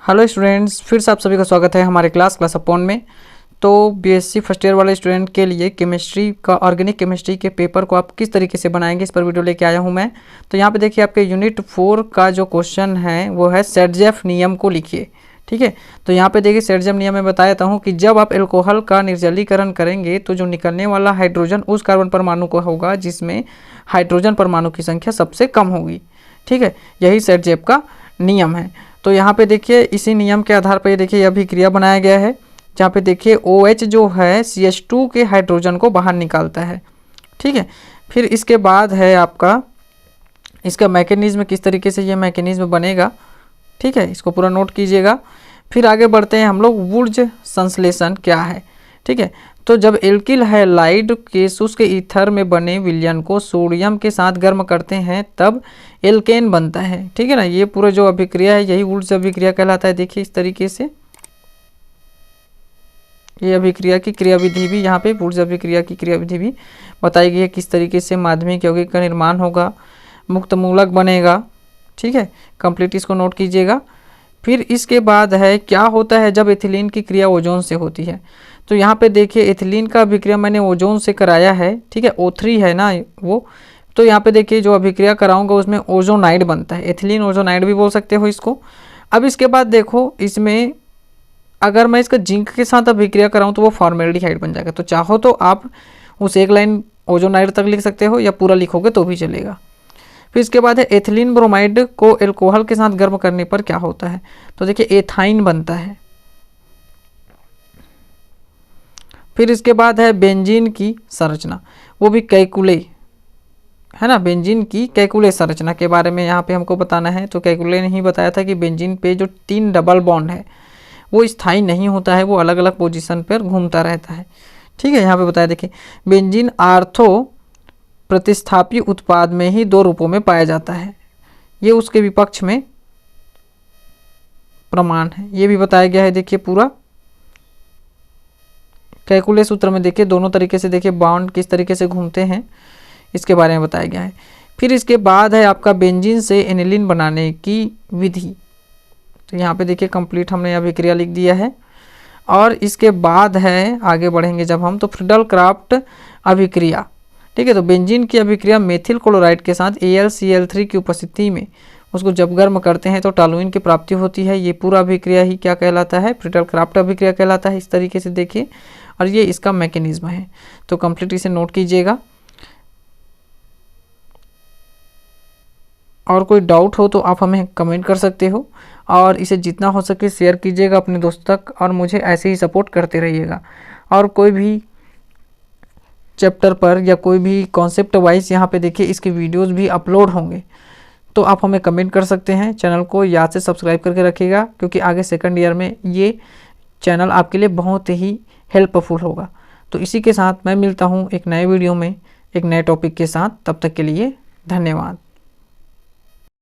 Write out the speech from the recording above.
Hello students, फिर से आप सभी का स्वागत है हमारे क्लास अपॉन में। तो बीएससी फर्स्ट ईयर वाले स्टूडेंट के लिए केमिस्ट्री का ऑर्गेनिक केमिस्ट्री के पेपर को आप किस तरीके से बनाएंगे, इस पर वीडियो लेके आया हूं मैं। तो यहाँ पे देखिए आपके यूनिट 4 का जो क्वेश्चन है वो है सेडजेफ नियम को लिखिए। ठीक है, तो यहाँ पे देखिए सेडजेफ नियम में बताया हूँ कि जब आप एल्कोहल का निर्जलीकरण करेंगे तो जो निकलने वाला हाइड्रोजन उस कार्बन परमाणु को होगा जिसमें हाइड्रोजन परमाणु की संख्या सबसे कम होगी। ठीक है, यही सेडजेफ का नियम है। तो यहाँ पे देखिए इसी नियम के आधार पर ये देखिए अभिक्रिया बनाया गया है, जहाँ पे देखिए OH जो है CH2 के हाइड्रोजन को बाहर निकालता है। ठीक है, फिर इसके बाद है आपका इसका मैकेनिज्म, किस तरीके से ये मैकेनिज्म बनेगा। ठीक है, इसको पूरा नोट कीजिएगा। फिर आगे बढ़ते हैं हम लोग, वुर्ज संश्लेषण क्या है। ठीक है, तो जब एल्किल हैलाइड के शुष्क ईथर में बने विलयन को सोडियम के साथ गर्म करते हैं तब एल्केन बनता है। ठीक है ना, ये पूरा जो अभिक्रिया है यही वुर्ज अभिक्रिया कहलाता है। देखिए इस तरीके से ये अभिक्रिया की क्रियाविधि भी यहाँ पे वुर्ज अभिक्रिया की क्रियाविधि भी बताई गई है, किस तरीके से माध्यमिक यौगिक का निर्माण होगा, मुक्त मूलक बनेगा। ठीक है, कंप्लीट इसको नोट कीजिएगा। फिर इसके बाद है क्या होता है जब एथिलीन की क्रिया ओजोन से होती है। तो यहाँ पे देखिए एथिलीन का अभिक्रिया मैंने ओजोन से कराया है। ठीक है, O3 है ना वो। तो यहाँ पे देखिए जो अभिक्रिया कराऊंगा उसमें ओजोनाइड बनता है, एथिलीन ओजोनाइड भी बोल सकते हो इसको। अब इसके बाद देखो इसमें अगर मैं इसका जिंक के साथ अभिक्रिया कराऊँ तो वो फॉर्मेल्डिहाइड बन जाएगा। तो चाहो तो आप उस एक लाइन ओजोनाइड तक लिख सकते हो या पूरा लिखोगे तो भी चलेगा। फिर इसके बाद है एथिलीन ब्रोमाइड को एल्कोहल के साथ गर्म करने पर क्या होता है। तो देखिए एथाइन बनता है। फिर इसके बाद है बेंजीन की संरचना, वो भी कैकुले है ना। बेंजीन की कैकुले संरचना के बारे में यहाँ पे हमको बताना है। तो कैकुले ने ही बताया था कि बेंजीन पे जो 3 डबल बॉन्ड है वो स्थायी नहीं होता है, वो अलग अलग पोजीशन पर घूमता रहता है। ठीक है, यहाँ पे बताया देखिए बेंजीन आर्थो प्रतिस्थापी उत्पाद में ही 2 रूपों में पाया जाता है, ये उसके विपक्ष में प्रमाण है, ये भी बताया गया है। देखिए पूरा कैकुले सूत्र में देखिए दोनों तरीके से देखिए बॉन्ड किस तरीके से घूमते हैं, इसके बारे में बताया गया है। फिर इसके बाद है आपका बेंजीन से एनिलीन बनाने की विधि। तो यहाँ पे देखिए कंप्लीट हमने अभिक्रिया लिख दिया है। और इसके बाद है आगे बढ़ेंगे जब हम, तो फ्रीडल क्राफ्ट अभिक्रिया। ठीक है, तो बेंजीन की अभिक्रिया मेथिल क्लोराइड के साथ AlCl3 की उपस्थिति में उसको जब गर्म करते हैं तो टॉलुइन की प्राप्ति होती है। ये पूरा अभिक्रिया ही क्या कहलाता है, फ्रीडल क्राफ्ट अभिक्रिया कहलाता है। इस तरीके से देखिए, और ये इसका मैकेनिज्म है। तो कंप्लीट इसे नोट कीजिएगा। और कोई डाउट हो तो आप हमें कमेंट कर सकते हो, और इसे जितना हो सके शेयर कीजिएगा अपने दोस्तों तक, और मुझे ऐसे ही सपोर्ट करते रहिएगा। और कोई भी चैप्टर पर या कोई भी कॉन्सेप्ट वाइज यहाँ पे देखिए इसके वीडियोस भी अपलोड होंगे, तो आप हमें कमेंट कर सकते हैं। चैनल को याद से सब्सक्राइब करके रखिएगा, क्योंकि आगे सेकंड ईयर में ये चैनल आपके लिए बहुत ही हेल्पफुल होगा। तो इसी के साथ मैं मिलता हूँ एक नए वीडियो में एक नए टॉपिक के साथ। तब तक के लिए धन्यवाद।